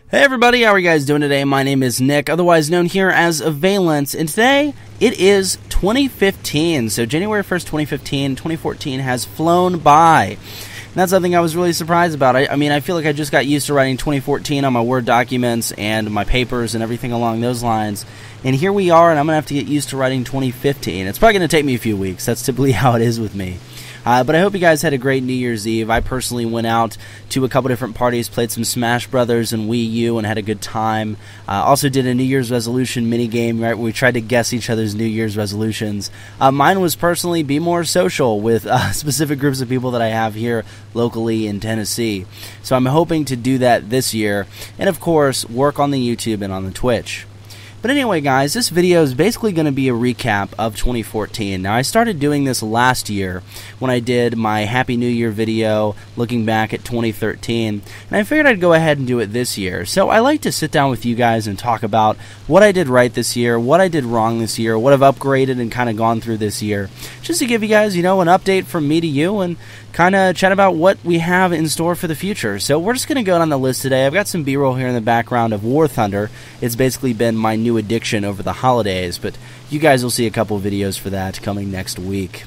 Hey everybody, how are you guys doing today? My name is Nick, otherwise known here as Avialence, and today it is 2015. So January 1st, 2015, 2014 has flown by. And that's something I was really surprised about. I mean, I feel like I just got used to writing 2014 on my Word documents and my papers and everything along those lines. And here we are, and I'm going to have to get used to writing 2015. It's probably going to take me a few weeks. That's typically how it is with me. But I hope you guys had a great New Year's Eve. I personally went out to a couple different parties, played some Smash Brothers and Wii U, and had a good time. Also did a New Year's resolution minigame, right, where we tried to guess each other's New Year's resolutions. Mine was personally be more social with specific groups of people that I have here locally in Tennessee. So I'm hoping to do that this year, and of course, work on the YouTube and on the Twitch. But anyway, guys, this video is basically going to be a recap of 2014. Now, I started doing this last year when I did my Happy New Year video looking back at 2013, and I figured I'd go ahead and do it this year. So I like to sit down with you guys and talk about what I did right this year, what I did wrong this year, what I've upgraded and kind of gone through this year, just to give you guys, you know, an update from me to you and kind of chat about what we have in store for the future. So we're just going to go down the list today. I've got some B-roll here in the background of War Thunder. It's basically been my new addiction over the holidays, but you guys will see a couple videos for that coming next week.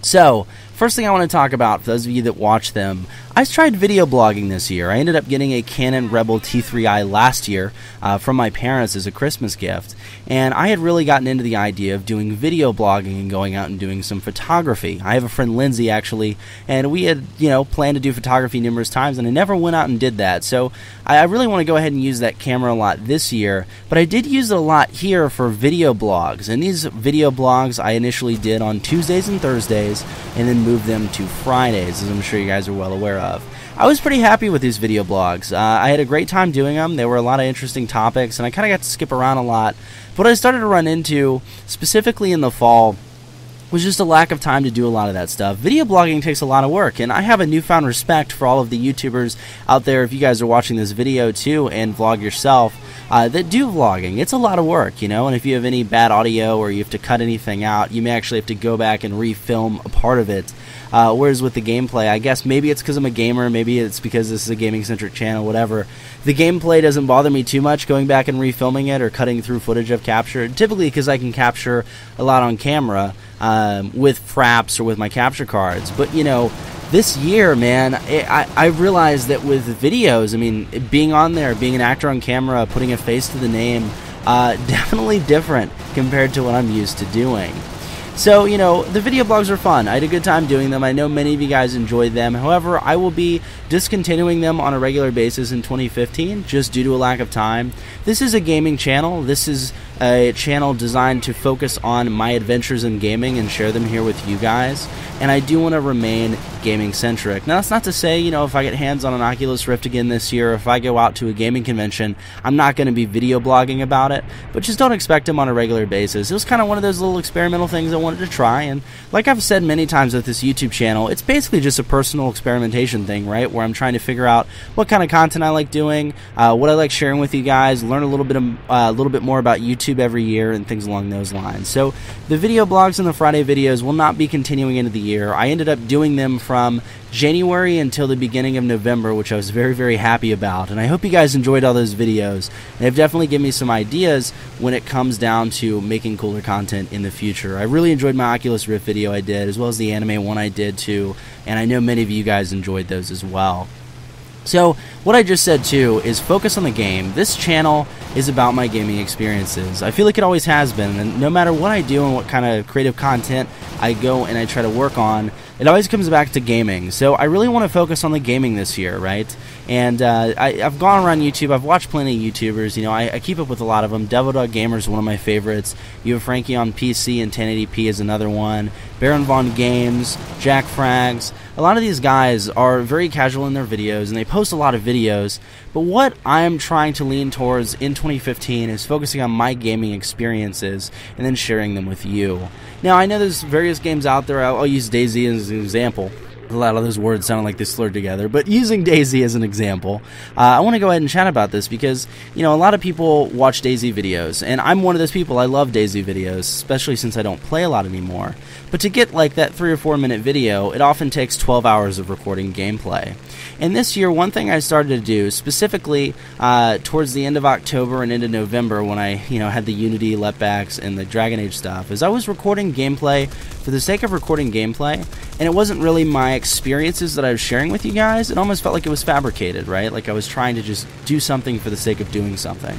So, first thing I want to talk about, for those of you that watch them, I tried video blogging this year. I ended up getting a Canon Rebel T3i last year from my parents as a Christmas gift, and I had really gotten into the idea of doing video blogging and going out and doing some photography. I have a friend, Lindsay, actually, and we had, you know, planned to do photography numerous times, and I never went out and did that. So I really want to go ahead and use that camera a lot this year, but I did use it a lot here for video blogs, and these video blogs I initially did on Tuesdays and Thursdays, and then moved them to Fridays, as I'm sure you guys are well aware of. I was pretty happy with these video blogs. I had a great time doing them. There were a lot of interesting topics, and I kind of got to skip around a lot. But what I started to run into, specifically in the fall, was just a lack of time to do a lot of that stuff. Video blogging takes a lot of work, and I have a newfound respect for all of the YouTubers out there, if you guys are watching this video too and vlog yourself, that do vlogging. It's a lot of work, you know, and if you have any bad audio or you have to cut anything out, you may actually have to go back and refilm a part of it. Whereas with the gameplay, I guess maybe it's because I'm a gamer, maybe it's because this is a gaming-centric channel, whatever. The gameplay doesn't bother me too much going back and refilming it or cutting through footage I've captured, typically because I can capture a lot on camera with fraps or with my capture cards. But, you know, this year, man, I realized that with videos, I mean, being on there, being an actor on camera, putting a face to the name, definitely different compared to what I'm used to doing. So, you know, the video blogs are fun. I had a good time doing them. I know many of you guys enjoyed them. However, I will be discontinuing them on a regular basis in 2015 just due to a lack of time. This is a gaming channel. This is a channel designed to focus on my adventures in gaming and share them here with you guys. And I do want to remain gaming-centric. Now, that's not to say, you know, if I get hands on an Oculus Rift again this year, or if I go out to a gaming convention, I'm not going to be video blogging about it, but just don't expect them on a regular basis. It was kind of one of those little experimental things I wanted to try, and like I've said many times with this YouTube channel, it's basically just a personal experimentation thing, right, where I'm trying to figure out what kind of content I like doing, what I like sharing with you guys, learn a little bit more about YouTube every year, and things along those lines. So the video blogs and the Friday videos will not be continuing into the year. I ended up doing them from January until the beginning of November, which I was very, very happy about. And I hope you guys enjoyed all those videos. They've definitely given me some ideas when it comes down to making cooler content in the future. I really enjoyed my Oculus Rift video I did, as well as the anime one I did too, and I know many of you guys enjoyed those as well. So, what I just said too is focus on the game. This channel is about my gaming experiences. I feel like it always has been, and no matter what I do and what kind of creative content I go and I try to work on, it always comes back to gaming. So I really want to focus on the gaming this year, right? And I've gone around YouTube. I've watched plenty of YouTubers. You know, I keep up with a lot of them. Devil Dog Gamer is one of my favorites. You have Frankie on PC and 1080p is another one. Baron Von Games, Jack Frags. A lot of these guys are very casual in their videos, and they post a lot of videos. But what I'm trying to lean towards in 2015 is focusing on my gaming experiences and then sharing them with you. Now, I know there's various games out there. I'll use DayZ as an example. A lot of those words sound like they slurred together, but using DayZ as an example, I want to go ahead and chat about this because, you know, a lot of people watch DayZ videos, and I'm one of those people. I love DayZ videos, especially since I don't play a lot anymore. But to get like that 3 or 4 minute video, it often takes 12 hours of recording gameplay. And this year, one thing I started to do, specifically towards the end of October and into November, when I, you know, had the Unity letbacks and the Dragon Age stuff, is I was recording gameplay for the sake of recording gameplay, and it wasn't really my experiences that I was sharing with you guys. It almost felt like it was fabricated, right? Like I was trying to just do something for the sake of doing something.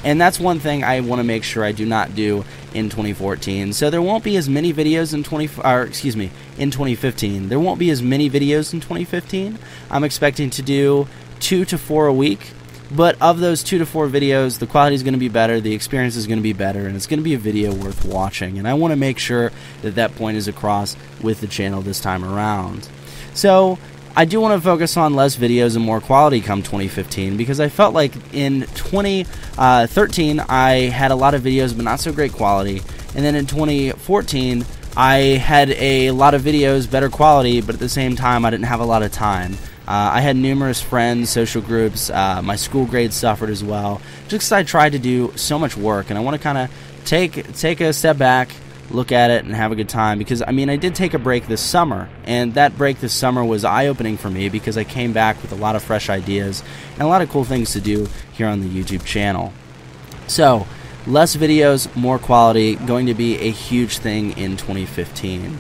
And that's one thing I want to make sure I do not do in 2014. So there won't be as many videos in 2015. There won't be as many videos in 2015. I'm expecting to do 2 to 4 a week. But of those 2 to 4 videos, the quality is going to be better, the experience is going to be better, and it's going to be a video worth watching. And I want to make sure that that point is across with the channel this time around. So I do want to focus on less videos and more quality come 2015, because I felt like in 2013 I had a lot of videos but not so great quality, and then in 2014 I had a lot of videos, better quality, but at the same time I didn't have a lot of time. I had numerous friends, social groups, my school grades suffered as well, just because I tried to do so much work, and I want to kind of take a step back, look at it, and have a good time, because I mean I did take a break this summer, and that break this summer was eye-opening for me because I came back with a lot of fresh ideas and a lot of cool things to do here on the YouTube channel. So less videos, more quality, going to be a huge thing in 2015.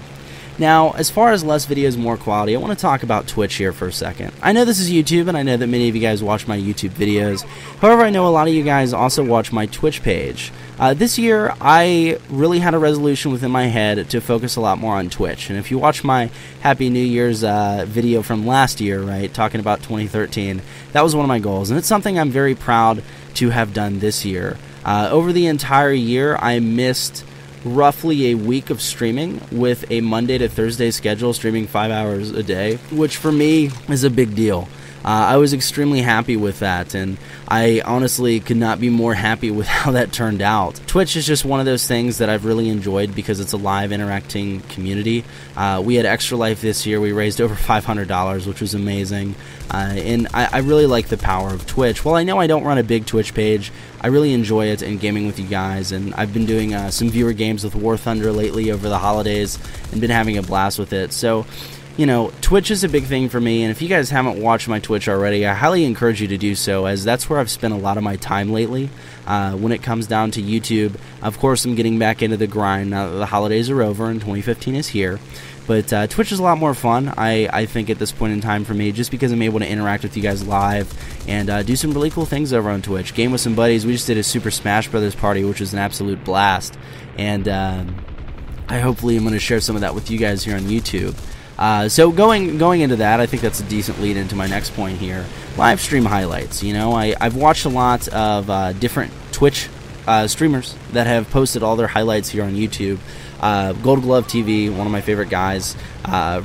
Now, as far as less videos, more quality, I want to talk about Twitch here for a second. I know this is YouTube, and I know that many of you guys watch my YouTube videos. However, I know a lot of you guys also watch my Twitch page. This year, I really had a resolution within my head to focus a lot more on Twitch. And if you watch my Happy New Year's video from last year, right, talking about 2013, that was one of my goals. And it's something I'm very proud to have done this year. Over the entire year, I missed roughly a week of streaming with a Monday to Thursday schedule, streaming 5 hours a day, which for me is a big deal. I was extremely happy with that, and I honestly could not be more happy with how that turned out. Twitch is just one of those things that I've really enjoyed because it's a live interacting community. We had Extra Life this year. We raised over $500, which was amazing, and I really like the power of Twitch. While I know I don't run a big Twitch page, I really enjoy it and gaming with you guys, and I've been doing some viewer games with War Thunder lately over the holidays and been having a blast with it. So, you know, Twitch is a big thing for me, and if you guys haven't watched my Twitch already, I highly encourage you to do so, as that's where I've spent a lot of my time lately. When it comes down to YouTube, of course I'm getting back into the grind now that the holidays are over and 2015 is here. But Twitch is a lot more fun, I think, at this point in time for me, just because I'm able to interact with you guys live and do some really cool things over on Twitch. Game with some buddies. We just did a Super Smash Brothers party, which was an absolute blast, and I hopefully am going to share some of that with you guys here on YouTube. So going into that, I think that's a decent lead into my next point here. Live stream highlights. You know, I've watched a lot of different Twitch streamers that have posted all their highlights here on YouTube. Gold Glove TV, one of my favorite guys,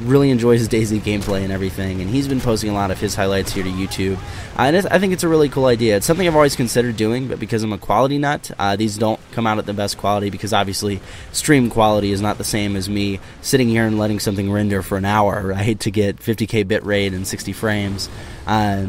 really enjoys DayZ gameplay and everything, and he's been posting a lot of his highlights here to YouTube. And I think it's a really cool idea. It's something I've always considered doing, but because I'm a quality nut, these don't come out at the best quality, because obviously stream quality is not the same as me sitting here and letting something render for an hour, right, to get 50k bit rate and 60 frames.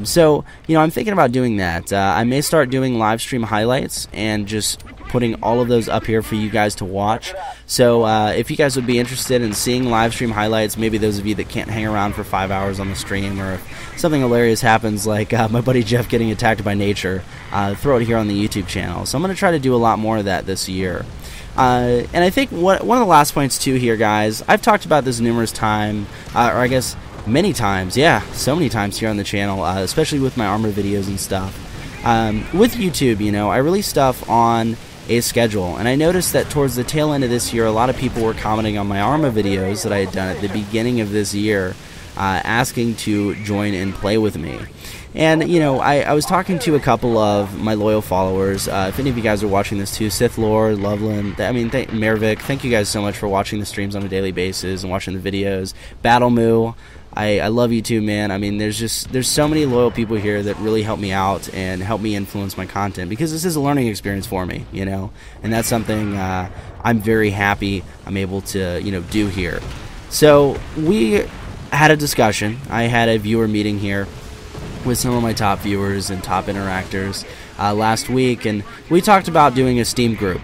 So, you know, I'm thinking about doing that. I may start doing live stream highlights and just putting all of those up here for you guys to watch. So if you guys would be interested in seeing live stream highlights, maybe those of you that can't hang around for 5 hours on the stream, or if something hilarious happens like my buddy Jeff getting attacked by nature, throw it here on the YouTube channel. So I'm going to try to do a lot more of that this year. And I think one of the last points too here, guys, I've talked about this numerous times, or I guess many times, yeah, so many times here on the channel, especially with my armor videos and stuff. With YouTube, you know, I release stuff on a schedule, and I noticed that towards the tail end of this year, a lot of people were commenting on my Arma videos that I had done at the beginning of this year, asking to join and play with me. And, you know, I was talking to a couple of my loyal followers. If any of you guys are watching this too, Sith Lord, Loveland, I mean, Mervik, thank you guys so much for watching the streams on a daily basis and watching the videos. Battle Moo, I love you too, man. I mean, there's so many loyal people here that really help me out and help me influence my content, because this is a learning experience for me, you know, and that's something I'm very happy I'm able to, you know, do here. So we had a discussion. I had a viewer meeting here with some of my top viewers and top interactors last week, and we talked about doing a Steam group.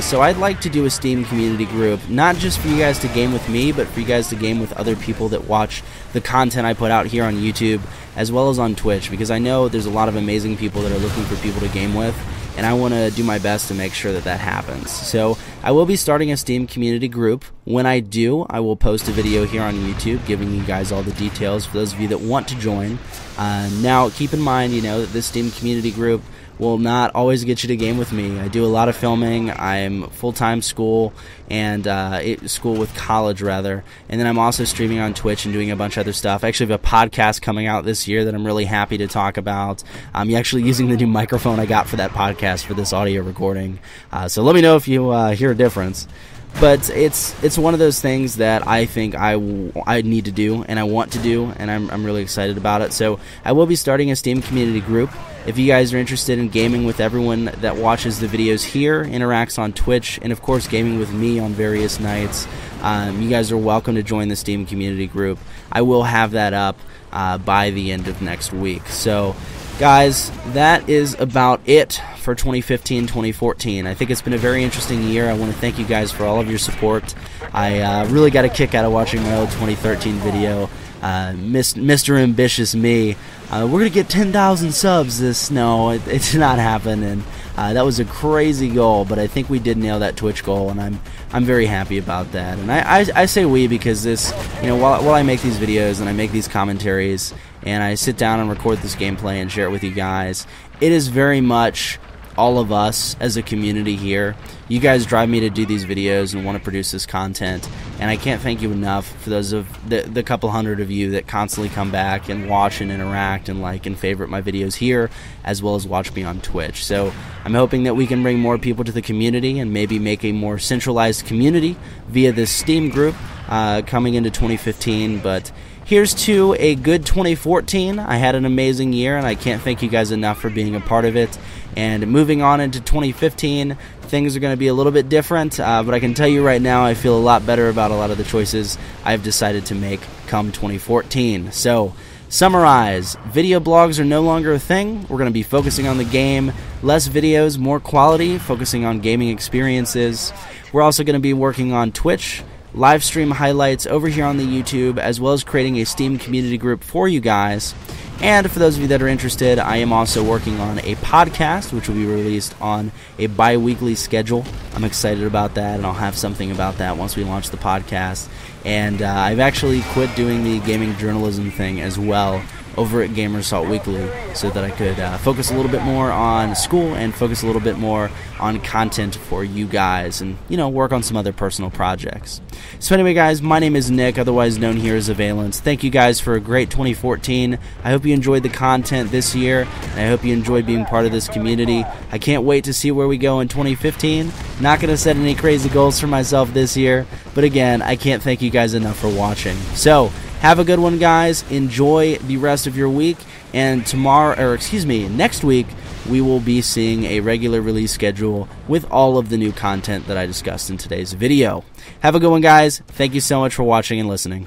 So I'd like to do a Steam community group, not just for you guys to game with me, but for you guys to game with other people that watch the content I put out here on YouTube, as well as on Twitch, because I know there's a lot of amazing people that are looking for people to game with, and I want to do my best to make sure that that happens. So I will be starting a Steam community group. When I do, I will post a video here on YouTube giving you guys all the details for those of you that want to join. Now, keep in mind, that this Steam community group will not always get you to game with me. I do a lot of filming. I'm full-time school and school with college rather, and then I'm also streaming on Twitch and doing a bunch of other stuff. I actually have a podcast coming out this year that I'm really happy to talk about. I'm actually using the new microphone I got for that podcast for this audio recording, so let me know if you hear a difference. But it's one of those things that I think I need to do and I want to do, and I'm really excited about it. So I will be starting a Steam community group. If you guys are interested in gaming with everyone that watches the videos here, interacts on Twitch, and of course gaming with me on various nights, you guys are welcome to join the Steam community group. I will have that up by the end of next week. So guys, that is about it for 2015-2014. I think it's been a very interesting year. I want to thank you guys for all of your support. I really got a kick out of watching my old 2013 video, Mr. Ambitious Me. We're going to get 10,000 subs No, it did not happen, and that was a crazy goal, but I think we did nail that Twitch goal, and I'm very happy about that. And I say we because this, while I make these videos and I make these commentaries and I sit down and record this gameplay and share it with you guys, it is very much all of us as a community here. You guys drive me to do these videos and want to produce this content, and I can't thank you enough for those of the couple hundred of you that constantly come back and watch and interact and like and favorite my videos here, as well as watch me on Twitch. So I'm hoping that we can bring more people to the community and maybe make a more centralized community via this Steam group coming into 2015. But here's to a good 2014. I had an amazing year, and I can't thank you guys enough for being a part of it. And moving on into 2015, things are going to be a little bit different, but I can tell you right now I feel a lot better about a lot of the choices I've decided to make come 2014. So, summarize, video blogs are no longer a thing. We're going to be focusing on the game, less videos, more quality, focusing on gaming experiences. We're also going to be working on Twitch, live stream highlights over here on the YouTube, as well as creating a Steam community group for you guys. And for those of you that are interested, I am also working on a podcast, which will be released on a bi-weekly schedule. I'm excited about that, and I'll have something about that once we launch the podcast. And I've actually quit doing the gaming journalism thing as well over at Gamersalt Weekly, so that I could focus a little bit more on school and focus a little bit more on content for you guys, and work on some other personal projects. So anyway guys, my name is Nick, otherwise known here as Avialence. Thank you guys for a great 2014. I hope you enjoyed the content this year, and I hope you enjoyed being part of this community. I can't wait to see where we go in 2015. Not going to set any crazy goals for myself this year, but again, I can't thank you guys enough for watching. So have a good one, guys. Enjoy the rest of your week. And next week, we will be seeing a regular release schedule with all of the new content that I discussed in today's video. Have a good one, guys. Thank you so much for watching and listening.